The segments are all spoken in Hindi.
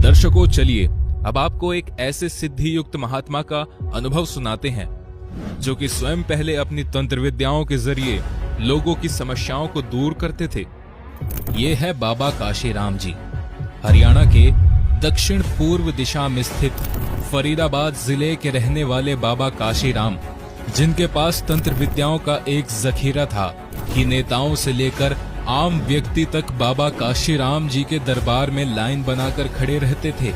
दर्शकों, चलिए अब आपको एक ऐसे सिद्धि युक्त महात्मा का अनुभव सुनाते हैं जो कि स्वयं पहले अपनी तंत्र विद्याओं के जरिए लोगों की समस्याओं को दूर करते थे। ये है बाबा काशीराम जी। हरियाणा के दक्षिण पूर्व दिशा में स्थित फरीदाबाद जिले के रहने वाले बाबा काशीराम, जिनके पास तंत्र विद्याओं का एक जखीरा था कि नेताओं से लेकर आम व्यक्ति तक बाबा काशीराम जी के दरबार में लाइन बनाकर खड़े रहते थे।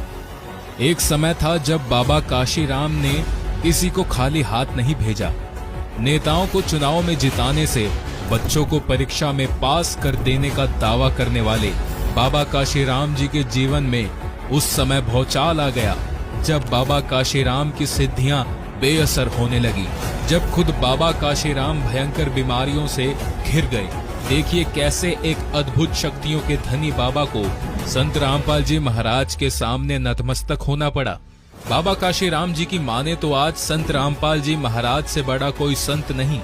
एक समय था जब बाबा काशीराम ने किसी को खाली हाथ नहीं भेजा। नेताओं को चुनाव में जिताने से बच्चों को परीक्षा में पास कर देने का दावा करने वाले बाबा काशीराम जी के जीवन में उस समय भौचाल आ गया जब बाबा काशीराम की सिद्धियां बेअसर होने लगी, जब खुद बाबा काशीराम भयंकर बीमारियों से घिर गए। देखिए कैसे एक अद्भुत शक्तियों के धनी बाबा को संत रामपाल जी महाराज के सामने नतमस्तक होना पड़ा। बाबा काशीराम जी की माने तो आज संत रामपाल जी महाराज से बड़ा कोई संत नहीं।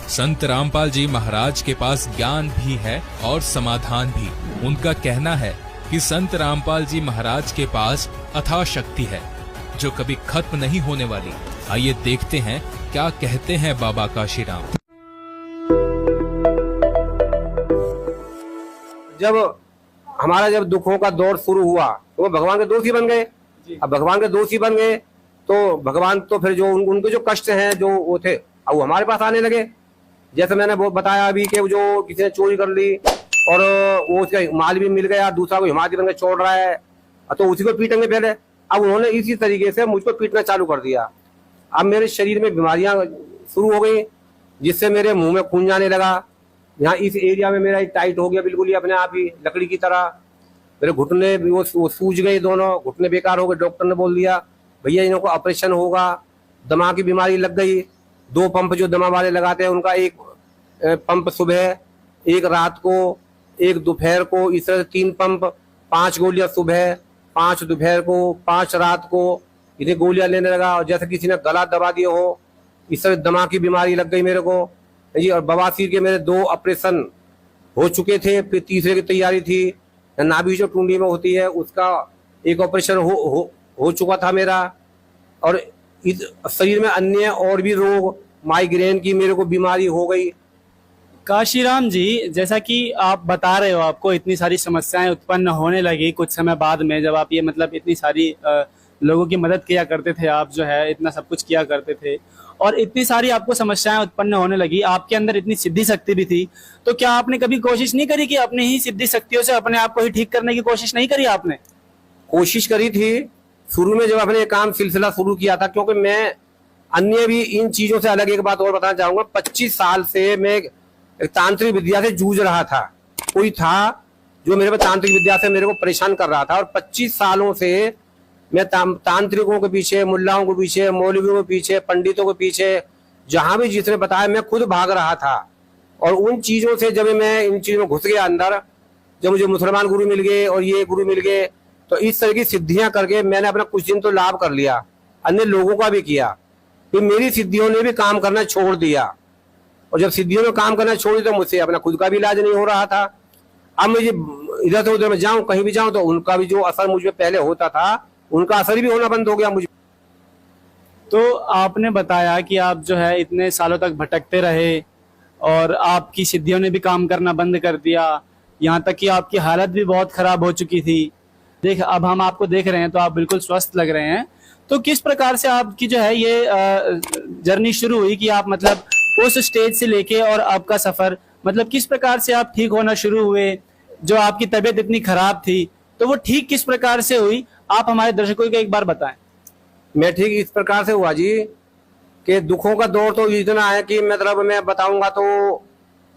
संत रामपाल जी महाराज के पास ज्ञान भी है और समाधान भी। उनका कहना है कि संत रामपाल जी महाराज के पास अथाह शक्ति है जो कभी खत्म नहीं होने वाली। आइए देखते हैं क्या कहते हैं बाबा काशीराम। जब दुखों का दौर शुरू हुआ तो वो भगवान के दोषी बन गए। अब भगवान के दोषी बन गए तो भगवान तो फिर जो उनके जो कष्ट हैं जो वो थे अब वो हमारे पास आने लगे। जैसे मैंने वो बताया अभी कि जो किसी ने चोरी कर ली और वो उसका माल भी मिल गया, दूसरा को हिमालय बन के छोड़ रहा है तो उसी को पीटेंगे पहले। अब उन्होंने इसी तरीके से मुझको पीटना चालू कर दिया। अब मेरे शरीर में बीमारियां शुरू हो गई जिससे मेरे मुंह में खून जाने लगा। यहाँ इस एरिया में मेरा टाइट हो गया बिल्कुल ही अपने आप ही लकड़ी की तरह। मेरे घुटने वो सूज गए, दोनों घुटने बेकार हो गए। डॉक्टर ने बोल दिया भैया इनको ऑपरेशन होगा। दमा की बीमारी लग गई। 2 पंप जो दमा वाले लगाते हैं उनका, एक पंप सुबह, एक रात को, एक दोपहर को, इस तरह से 3 पंप, 5 गोलियां सुबह, 5 दोपहर को, 5 रात को, इन्हें गोलियां लेने लगा। और जैसे किसी ने गला दबा दिया हो, इस तरह दमा की बीमारी लग गई मेरे को जी। और बवासीर के मेरे 2 ऑपरेशन हो चुके थे, फिर तीसरे की तैयारी थी। नाभि जो टुंडी में होती है उसका एक ऑपरेशन हो चुका था मेरा। और इस शरीर में अन्य और भी रोग, माइग्रेन की मेरे को बीमारी हो गई। काशीराम जी, जैसा कि आप बता रहे हो आपको इतनी सारी समस्याएं उत्पन्न होने लगी कुछ समय बाद में, जब आप ये मतलब इतनी सारी लोगों की मदद किया करते थे, आप जो है इतना सब कुछ किया करते थे और इतनी सारी आपको समस्याएं उत्पन्न होने लगी, आपके अंदर इतनी सिद्धि शक्ति भी थी, तो क्या आपने कभी कोशिश नहीं करी कि अपनी ही सिद्धि शक्तियों से अपने आप को ही ठीक करने की कोशिश नहीं करी आपने? कोशिश करी थी शुरू में जब अपने काम सिलसिला शुरू किया था, क्योंकि मैं अन्य भी इन चीजों से अलग एक बात और बताना चाहूंगा। 25 साल से मैं एक तांत्रिक विद्या से जूझ रहा था। कोई था जो मेरे पे तांत्रिक विद्या से मेरे को परेशान कर रहा था और 25 सालों से मैं तांत्रिकों के पीछे, मुल्लाओं के पीछे, मौलवियों के पीछे, पंडितों के पीछे, जहां भी जिसने बताया मैं खुद भाग रहा था। और उन चीजों से जब मैं इन चीजों में घुस गया अंदर, जब मुझे मुसलमान गुरु मिल गए और ये गुरु मिल गए, तो इस तरह की सिद्धियां करके मैंने अपना कुछ दिन तो लाभ कर लिया, अन्य लोगों का भी किया। फिर मेरी सिद्धियों ने भी काम करना छोड़ दिया और जब सिद्धियों ने काम करना छोड़ दिया तो मुझसे अपना खुद का भी इलाज नहीं हो रहा था। अब मुझे इधर से उधर में जाऊं, कहीं भी जाऊं तो उनका भी जो असर मुझ पे पहले होता था उनका असर भी होना बंद हो गया मुझे। तो आपने बताया कि आप जो है इतने सालों तक भटकते रहे और आपकी सिद्धियों ने भी काम करना बंद कर दिया, यहाँ तक कि आपकी हालत भी बहुत खराब हो चुकी थी। अब हम आपको देख रहे हैं तो आप बिल्कुल स्वस्थ लग रहे हैं। तो किस प्रकार से आपकी जो है ये जर्नी शुरू हुई कि आप मतलब उस स्टेज से लेके और आपका सफर, मतलब किस प्रकार से आप ठीक होना शुरू हुए? जो आपकी तबीयत इतनी खराब थी तो वो ठीक किस प्रकार से हुई, आप हमारे दर्शकों को एक बार बताएं। मैं ठीक इस प्रकार से हुआ जी कि दुखों का दौर तो इतना है कि मतलब मैं बताऊंगा तो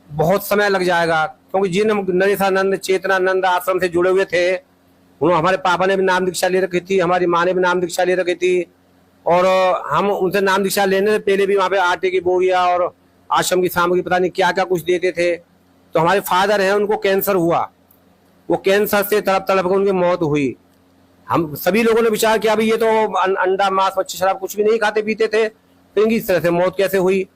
बहुत समय लग जाएगा, क्योंकि जिन नरेशानंद, चेतनानंद आश्रम से जुड़े हुए थे, उन्होंने, हमारे पापा ने भी नाम दीक्षा ले रखी थी, हमारी माँ ने भी नाम दीक्षा ले रखी थी और हम उनसे नाम दीक्षा लेने से पहले भी वहाँ पे आटे की बोरिया और आश्रम की सामग्री पता नहीं क्या क्या कुछ देते थे। तो हमारे फादर हैं, उनको कैंसर हुआ, वो कैंसर से तड़प तड़प कर उनकी मौत हुई। हम सभी लोगों ने विचार किया भाई ये तो अंडा, मांस, मच्छी, शराब कुछ भी नहीं खाते पीते थे, तो इनकी इस तरह से मौत कैसे हुई?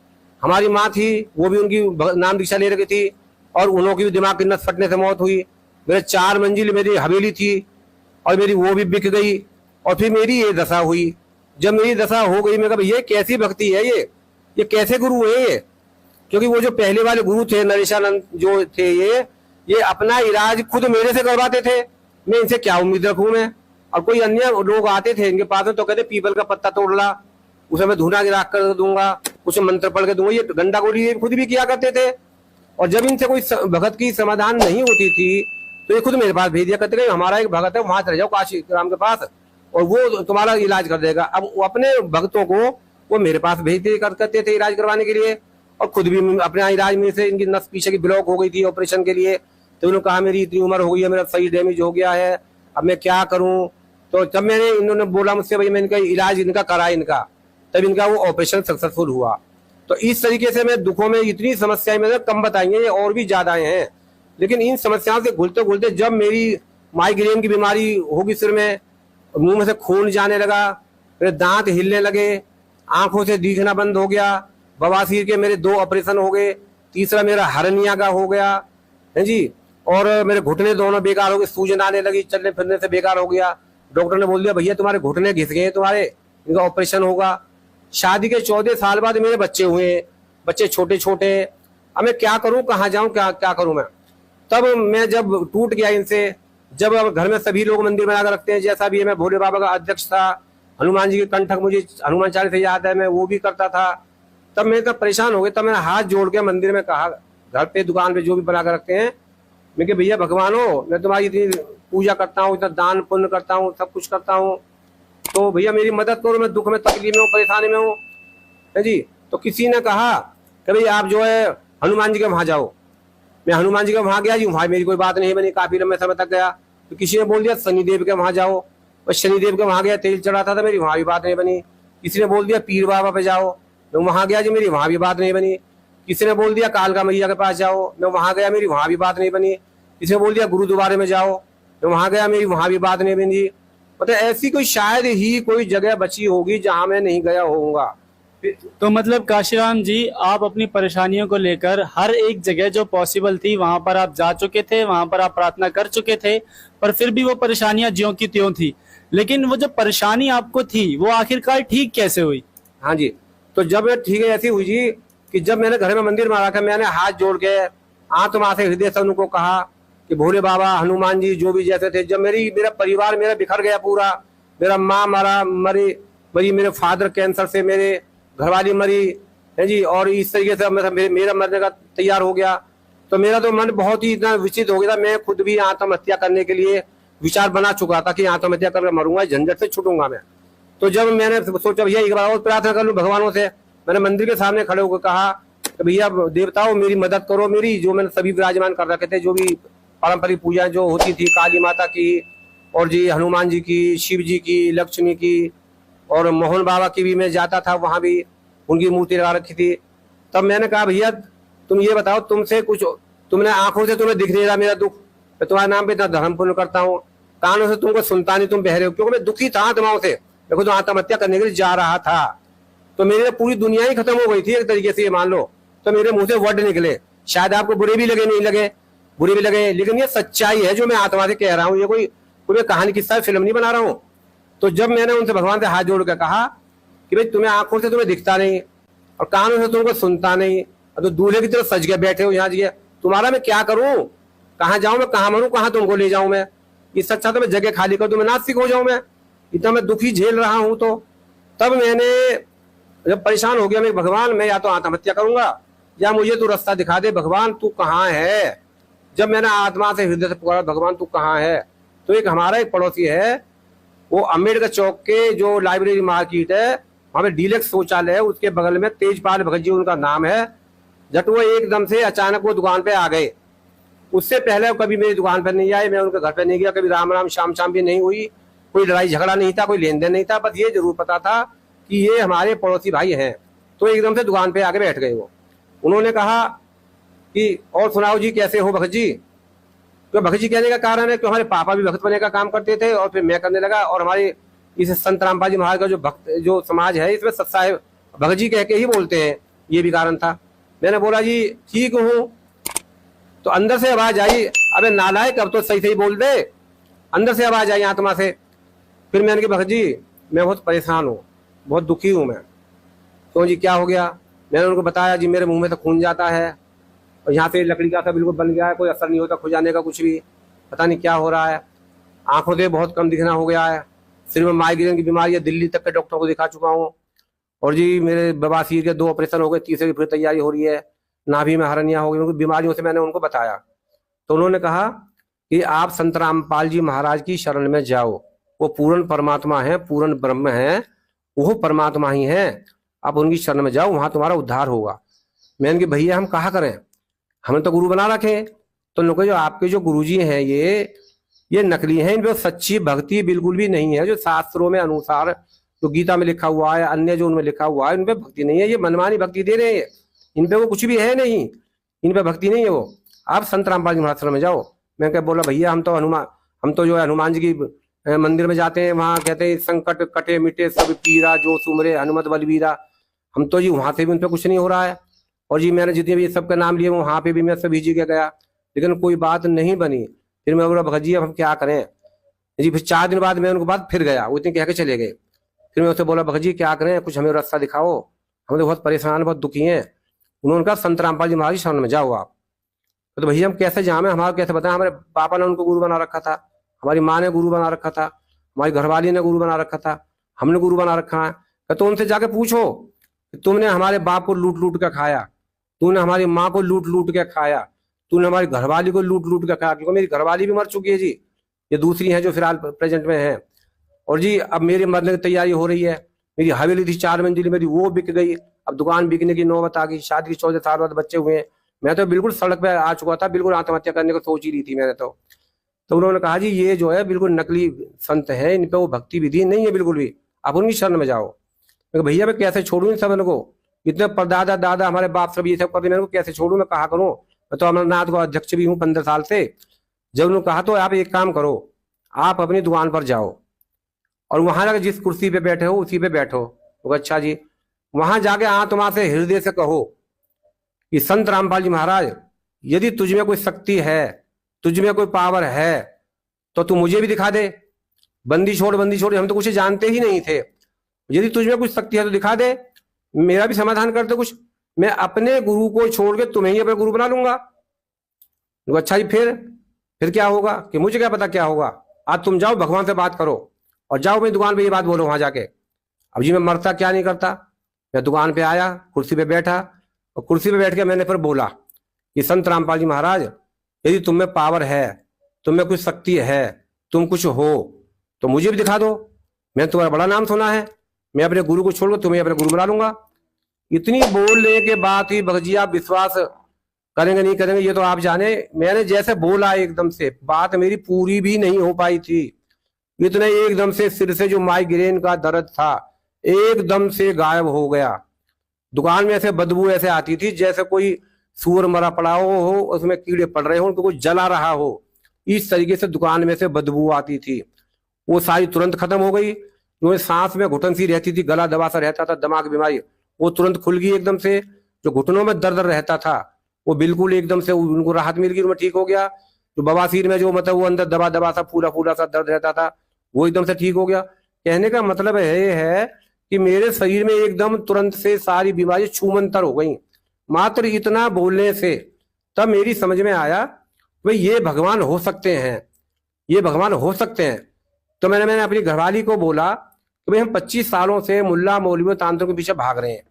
हमारी माँ थी, वो भी उनकी नाम दीक्षा ले रखी थी और उन्होंने भी दिमाग की नस फटने से मौत हुई। मेरे 4 मंजिल मेरी हवेली थी और मेरी वो भी बिक गई और फिर मेरी ये दशा हुई। जब मेरी दशा हो गई मैं कहा ये कैसी भक्ति है, ये कैसे गुरु है ये? क्योंकि वो जो पहले वाले गुरु थे नरेशानंद जो थे ये अपना इलाज खुद मेरे से करवाते थे। मैं इनसे क्या उम्मीद रखूं मैं? और कोई अन्य लोग आते थे इनके पास में तो कहते पीपल का पत्ता तोड़ ला, उसे मैं धुना गिरा कर दूंगा, उसे मंत्र पढ़ के दूंगा। ये गंडा गोली ये खुद भी किया करते थे। और जब इनसे कोई भगत की समाधान नहीं होती थी तो ये खुद मेरे पास भेज दिया करते थे, हमारा एक भगत है वहां चले जाओ काशी राम के पास और वो तुम्हारा इलाज कर देगा। अब वो अपने भक्तों को वो मेरे पास भेजते करते थे इलाज करवाने के लिए। और खुद भी अपने इलाज में से इनकी नस पीछे की ब्लॉक हो गई थी ऑपरेशन के लिए, तो उन्होंने कहा मेरी इतनी उम्र हो गई है, मेरा सही डैमेज हो गया है, अब मैं क्या करूं? तो जब मैंने इन्होंने बोला मुझसे भाई मैं इनका इलाज इनका करा इनका, तब इनका वो ऑपरेशन सक्सेसफुल हुआ। तो इस तरीके से मैं दुखों में इतनी समस्याएं मैंने कम बताई हैं, ये और भी ज्यादा हैं। लेकिन इन समस्याओं से घुलते घुलते जब मेरी माइग्रेन की बीमारी होगी सिर में, मुंह में से खून जाने लगा, मेरे दांत हिलने लगे, आंखों से दिखना बंद हो गया, बवासीर के मेरे 2 ऑपरेशन हो गए, तीसरा मेरा हर्निया का हो गया है जी, और मेरे घुटने दोनों बेकार हो गए, सूजन आने लगी, चलने फिरने से बेकार हो गया। डॉक्टर ने बोल दिया भैया तुम्हारे घुटने घिस गए, तुम्हारे इनका ऑपरेशन होगा। शादी के 14 साल बाद मेरे बच्चे हुए, बच्चे छोटे छोटे। अब मैं क्या करूं, कहाँ जाऊं, क्या क्या करूं मैं? तब मैं जब टूट गया इनसे, जब अब घर में सभी लोग मंदिर बनाकर रखते हैं, जैसा भी है, मैं भोले बाबा का अध्यक्ष था, हनुमान जी के कंठक मुझे हनुमान चालीसा याद है, मैं वो भी करता था। तब मैं तब परेशान हो गया, तब मैंने हाथ जोड़ के मंदिर में कहा, घर पे दुकान पे जो भी बना कर रखते हैं, मैं कि भैया भगवान हो, मैं तुम्हारी इतनी पूजा करता हूँ, इतना दान पुण्य करता हूँ, सब कुछ करता हूँ, तो भैया मेरी मदद करो, मैं दुख में तकलीफ में हूँ, परेशानी में हूँ, है जी। तो किसी ने कहा कि भाई आप जो है हनुमान जी के वहां जाओ। मैं हनुमान जी के वहां गया जी, वहां मेरी कोई बात नहीं बनी, काफी लंबे समय तक गया। तो किसी ने बोल दिया शनिदेव के वहां जाओ, मैं शनिदेव के वहां गया, तेल चढ़ाता था, मेरी वहां भी बात नहीं बनी। किसी ने बोल दिया पीर बाबा पे जाओ, मैं वहां गया जी, मेरी वहां भी बात नहीं बनी। किसी ने बोल दिया कालका मैया के पास जाओ, मैं वहां गया, मेरी वहां भी बात नहीं बनी। किसी ने बोल दिया गुरुद्वारे में जाओ, मैं वहां गया, मेरी वहां भी बात नहीं बनी। मतलब ऐसी कोई शायद ही कोई जगह बची होगी जहां मैं नहीं गया होऊंगा। तो मतलब काशीराम जी, आप अपनी परेशानियों को लेकर हर एक जगह जो पॉसिबल थी वहां पर आप जा चुके थे, वहां पर आप प्रार्थना कर चुके थे, पर फिर भी वो परेशानियां ज्यों की त्यों थी। लेकिन वो जो परेशानी आपको थी वो आखिरकार ठीक कैसे हुई? हाँ जी, तो जब ठीक है ऐसी हुई जी कि जब मैंने घर में मंदिर में रखा, मैंने हाथ जोड़ के आत्मा से हृदय से उनको कहा कि भोले बाबा हनुमान जी जो भी जैसे थे, जब मेरा परिवार मेरा बिखर गया पूरा, मेरा माँ मरी, मेरे फादर कैंसर से, मेरे घरवाली मरी है जी, और इस तरीके से मेरा मरने का तैयार हो गया, तो मेरा तो मन बहुत ही इतना विचलित हो गया था। मैं खुद भी आत्महत्या करने के लिए विचार बना चुका था कि आत्महत्या करके मरूंगा, झंझट से छूटूंगा मैं। तो जब मैंने सोचा भैया एक बार और प्रार्थना कर लूं भगवानों से, मैंने मंदिर के सामने खड़े होकर कहा कि भैया देवताओं मेरी मदद करो, मेरी जो मैंने सभी विराजमान कर रखे थे, जो भी पारंपरिक पूजा जो होती थी, काली माता की और जी हनुमान जी की, शिव जी की, लक्ष्मी की, और मोहन बाबा की भी मैं जाता था, वहां भी उनकी मूर्ति लगा रखी थी। तब मैंने कहा भैया तुम ये बताओ, तुमसे कुछ, तुमने आंखों से तुम्हें दिख नहीं रहा मेरा दुख, मैं तुम्हारे नाम पे इतना धर्म पुण्य करता हूँ, कानों से तुमको सुनता नहीं, तुम बहरे हो, क्योंकि मैं दुखी था आत्माओं से, मैं खुद आत्महत्या करने के लिए जा रहा था। तो मेरी पूरी दुनिया ही खत्म हो गई थी एक तरीके से, ये मान लो। तो मेरे मुंह से वर्ड निकले, शायद आपको बुरे भी लगे, नहीं लगे, बुरे भी लगे, लेकिन ये सच्चाई है जो मैं आत्मा से कह रहा हूँ, ये कोई कहानी किस्सा फिल्म नहीं बना रहा हूँ। तो जब मैंने उनसे भगवान से हाथ जोड़ कर कहा कि भाई तुम्हें आंखों से तुम्हें दिखता नहीं और कानों से तुमको सुनता नहीं, और तो दूल्हे की तरफ सज के बैठे हो यहाँ जी, तुम्हारा मैं क्या करूं, कहाँ जाऊं मैं, कहाँ मरूं, कहाँ तुमको ले जाऊं मैं? इससे अच्छा तो मैं जगह खाली कर दूं, मैं नास्तिक हो जाऊं, मैं इतना मैं दुखी झेल रहा हूं। तो तब मैंने जब परेशान हो गया, मैं भगवान मैं या तो आत्महत्या करूंगा या मुझे तू रास्ता दिखा दे, भगवान तू कहाँ है? जब मैंने आत्मा से हृदय से पुकारा भगवान तू कहाँ है, तो एक हमारा एक पड़ोसी है, वो अम्बेडकर चौक के जो लाइब्रेरी मार्केट है वहां पे डीलक्स शौचालय है, उसके बगल में तेजपाल भगत जी उनका नाम है। जब वो एकदम से अचानक वो दुकान पे आ गए, उससे पहले कभी मेरी दुकान पर नहीं आए, मैं उनके घर पे नहीं गया, कभी राम राम शाम शाम भी नहीं हुई, कोई लड़ाई झगड़ा नहीं था, कोई लेन देन नहीं था, बस ये जरूर पता था कि ये हमारे पड़ोसी भाई हैं। तो एकदम से दुकान पे आके बैठ गए वो। उन्होंने कहा कि और सुनाओ जी कैसे हो भगत जी? तो भगत जी कहने का कारण है कि हमारे पापा भी भक्त बनने का काम करते थे और फिर मैं करने लगा, और हमारे इस संत रामपाल जी महाराज का जो भक्त जो समाज है इसमें सत्साहेब भगत जी कह के ही बोलते हैं, ये भी कारण था। मैंने बोला जी ठीक हूँ। तो अंदर से आवाज आई, अबे नालायक अब तो सही सही बोल दे, अंदर से आवाज आई आत्मा से। फिर मैंने कहा भगत जी मैं बहुत परेशान हूँ, बहुत दुखी हूँ मैं। तो जी क्या हो गया? मैंने उनको बताया जी मेरे मुंह में तो खून जाता है और यहाँ से लकड़ी का सा बिल्कुल बन गया है, कोई असर नहीं होता खुजाने का कुछ भी, पता नहीं क्या हो रहा है। आंखों से बहुत कम दिखना हो गया है, सिर में माइग्रेन की बीमारी है, दिल्ली तक के डॉक्टर को दिखा चुका हूँ। और जी मेरे बवासीर के 2 ऑपरेशन हो गए, तीसरे की फिर तैयारी हो रही है, नाभि में हरनियाँ हो गई, उनकी बीमारियों से मैंने उनको बताया। तो उन्होंने कहा कि आप संत रामपाल जी महाराज की शरण में जाओ, वो पूर्ण परमात्मा है, पूर्ण ब्रह्म है, वो परमात्मा ही है, आप उनकी शरण में जाओ, वहां तुम्हारा उद्धार होगा। मैंने कहा भैया हम कहा करें, हमने तो गुरु बना रखे। तो उन्होंने जो आपके जो गुरुजी हैं ये नकली हैं, इन पे सच्ची भक्ति बिल्कुल भी नहीं है। जो शास्त्रों में अनुसार जो गीता में लिखा हुआ है, अन्य जो उनमें लिखा हुआ है, उन पे भक्ति नहीं है, ये मनमानी भक्ति दे रहे हैं, इन पे वो कुछ भी है नहीं, इन पे भक्ति नहीं है वो, आप संत रामपाल जी महाराज में जाओ। मैं क्या बोला भैया हम तो जो है हनुमान जी की मंदिर में जाते हैं, वहां कहते हैं संकट कटे मिटे सब पीरा, जो सुमरे हनुमत बलवीरा। हम तो जी वहां से भी उन पर कुछ नहीं हो रहा है। और जी मैंने जितने भी सबका नाम लिए वहां पे भी मैं सभी जगह गया, लेकिन कोई बात नहीं बनी। फिर मैं बोला भगत जी अब हम क्या करें जी। फिर 4 दिन बाद मैं उनके बाद फिर गया, वो इतने कह के चले गए। फिर मैं उससे बोला भगत जी क्या करें, कुछ हमें रास्ता दिखाओ, हम तो बहुत परेशान बहुत दुखी हैं। उन्होंने कहा संत रामपाल जी महाराज शरण में जाओ आप। तो भैया हम कैसे जाए, हमारा कैसे बताएं, हमारे पापा ने उनको गुरु बना रखा था, हमारी माँ ने गुरु बना रखा था, हमारी घरवाली ने गुरु बना रखा था, हमने गुरु बना रखा है। तो उनसे जाके पूछो, तुमने हमारे बाप को लूट लूट कर खाया, तूने हमारी माँ को लूट लूट के खाया, तूने हमारी घरवाली को लूट लूट के खाया, क्योंकि मेरी घरवाली भी मर चुकी है जी, ये दूसरी है जो फिलहाल प्रेजेंट में है। और जी अब मेरी मरने की तैयारी हो रही है, मेरी हवेली थी 4 मंजिली मेरी, वो बिक गई, अब दुकान बिकने की नौबत आ गई, शादी की 14 साल बाद बच्चे हुए हैं, मैं तो बिल्कुल सड़क पे आ चुका था, बिल्कुल आत्महत्या करने को सोच ही रही थी मैंने तो उन्होंने कहा जी ये जो है बिल्कुल नकली संत है, इन पे वो भक्ति विधि नहीं है बिल्कुल भी, आप उनकी शरण में जाओ। मैं भैया मैं कैसे छोड़ू इन सब इनको, इतने परदादा दादा हमारे बाप सब ये सब करते, मैं कैसे छोड़ू, मैं कहा करूँ, मैं तो अमरनाथ का अध्यक्ष भी हूँ 15 साल से। जब उन्होंने कहा तो आप एक काम करो, आप अपनी दुकान पर जाओ और वहां जाकर जिस कुर्सी पे बैठे हो उसी पे बैठो। तो अच्छा जी, वहां जाके आत्मा से हृदय से कहो कि संत रामपाल जी महाराज यदि तुझ में कोई शक्ति है, तुझ में कोई पावर है तो तू मुझे भी दिखा दे, बंदी छोड़ हम तो कुछ जानते ही नहीं थे, यदि तुझ में कुछ शक्ति है तो दिखा दे, मेरा भी समाधान कर दे कुछ, मैं अपने गुरु को छोड़ के तुम्हें ही अपना गुरु बना लूंगा। तो अच्छा जी फिर क्या होगा कि मुझे क्या पता क्या होगा, आज तुम जाओ भगवान से बात करो और जाओ मेरी दुकान पे ये बात बोलो वहां जाके। अब जी मैं मरता क्या नहीं करता, मैं दुकान पे आया, कुर्सी पे बैठा और कुर्सी पे बैठ के मैंने फिर बोला कि संत रामपाल जी महाराज यदि तुम में पावर है, तुम में कुछ शक्ति है, तुम कुछ हो तो मुझे भी दिखा दो, मैंने तुम्हारा बड़ा नाम सुना है, मैं अपने गुरु को छोड़कर तुम्हें अपने गुरु बना लूंगा। इतनी बोलने के बाद ही भगत जी आप विश्वास करेंगे नहीं करेंगे ये तो आप जाने, मैंने जैसे बोला एकदम से बात मेरी पूरी भी नहीं हो पाई थी, इतने एकदम से सिर से जो माइग्रेन का दर्द था एकदम से गायब हो गया। दुकान में ऐसे बदबू ऐसे आती थी जैसे कोई सूअर मरा पड़ा हो उसमें कीड़े पड़ रहे हो, उनको कोई जला रहा हो, इस तरीके से दुकान में से बदबू आती थी, वो सारी तुरंत खत्म हो गई। जो सांस में घुटन सी रहती थी, गला दबा सा रहता था, दिमाग बीमारी वो तुरंत खुल गई एकदम से। जो घुटनों में दर्द रहता था वो बिल्कुल एकदम से उनको राहत मिल गई, उनमें ठीक हो गया। जो बवासीर में जो मतलब वो अंदर दबा दबा सा फूला फूला सा दर्द रहता था वो एकदम से ठीक हो गया। कहने का मतलब ये है कि मेरे शरीर में एकदम तुरंत से सारी बीमारी छूमंतर हो गई मात्र इतना बोलने से। तब मेरी समझ में आया भाई ये भगवान हो सकते हैं, ये भगवान हो सकते हैं। तो मैंने अपनी घरवाली को बोला कि भाई हम 25 सालों से मुल्ला मौलवियों तांत्रिकों के पीछे भाग रहे हैं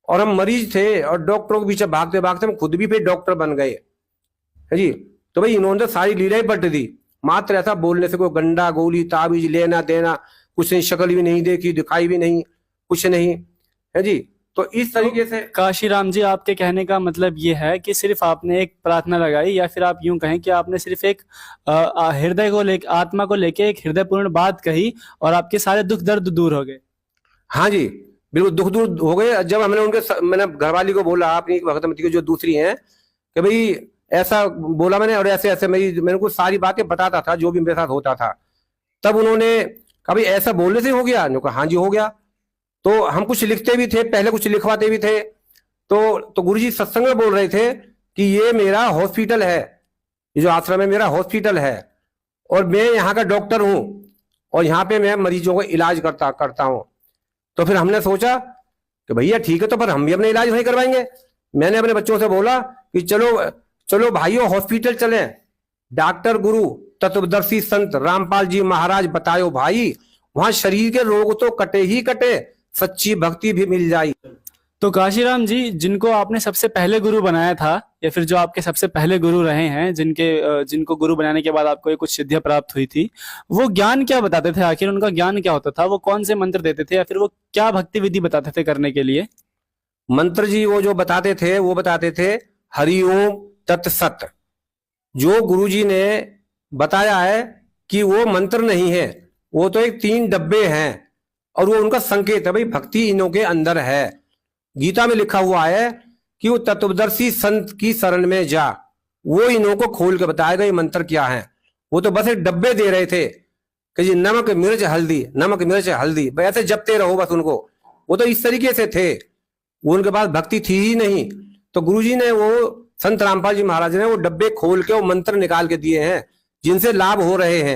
और हम मरीज थे और डॉक्टरों के पीछे भागते भागते हम खुद भी फिर डॉक्टर बन गए है जी। तो भाई इन्होंने सारी लीला ही पलट दी मात्र ऐसा बोलने से। कोई गंडा गोली ताबीज लेना देना कुछ नहीं, शक्ल भी नहीं देखी, दिखाई भी नहीं, कुछ नहीं है जी। तो इस तरीके से काशीराम जी आपके कहने का मतलब ये है कि सिर्फ आपने एक प्रार्थना लगाई, या फिर आप यूं कहें कि आपने सिर्फ एक हृदय को लेकर, आत्मा को लेके एक हृदयपूर्ण बात कही और आपके सारे दुख दर्द दूर हो गए। हाँ जी बिल्कुल दुख दूर हो गए। जब मैंने घरवाली को बोला अपनी भगतमती की जो दूसरी है कि भाई ऐसा बोला मैंने और ऐसे ऐसे मैंने उनको सारी बातें बताता था जो भी मेरे साथ होता था। तब उन्होंने कहा भाई ऐसा बोलने से हो गया? कहा हाँ जी हो गया। तो हम कुछ लिखते भी थे, पहले कुछ लिखवाते भी थे। तो गुरुजी सत्संग में बोल रहे थे कि ये मेरा हॉस्पिटल है, ये जो आश्रम है मेरा हॉस्पिटल है और मैं यहाँ का डॉक्टर हूँ और यहाँ पे मैं मरीजों को इलाज करता हूँ। तो फिर हमने सोचा कि भैया ठीक है, तो पर हम भी अपने इलाज वहीं करवाएंगे। मैंने अपने बच्चों से बोला कि चलो चलो भाइयों हॉस्पिटल चलें, डॉक्टर गुरु तत्वदर्शी संत रामपाल जी महाराज बतायो भाई, वहां शरीर के रोग तो कटे ही कटे, सच्ची भक्ति भी मिल जाए। तो काशीराम जी, जिनको आपने सबसे पहले गुरु बनाया था, या फिर जो आपके सबसे पहले गुरु रहे हैं, जिनको गुरु बनाने के बाद आपको ये कुछ सिद्धियां प्राप्त हुई थी, वो ज्ञान क्या बताते थे? आखिर उनका ज्ञान क्या होता था? वो कौन से मंत्र देते थे, या फिर वो क्या भक्ति विधि बताते थे करने के लिए? मंत्र जी वो जो बताते थे वो बताते थे हरिओम तत्सत। जो गुरुजी ने बताया है कि वो मंत्र नहीं है, वो तो एक 3 डब्बे हैं और वो उनका संकेत है, भाई भक्ति इनों के अंदर है। गीता में लिखा हुआ है कि वो तत्वदर्शी संत की शरण में जा, वो इन्हों को खोल के बताएगा ये मंत्र क्या है। वो तो बस एक डब्बे दे रहे थे कि जी नमक मिर्च हल्दी, नमक मिर्च हल्दी, ऐसे जपते रहो बस उनको। वो तो इस तरीके से थे, वो उनके पास भक्ति थी ही नहीं। तो गुरुजी ने वो संत रामपाल जी महाराज ने वो डब्बे खोल के वो मंत्र निकाल के दिए हैं जिनसे लाभ हो रहे हैं।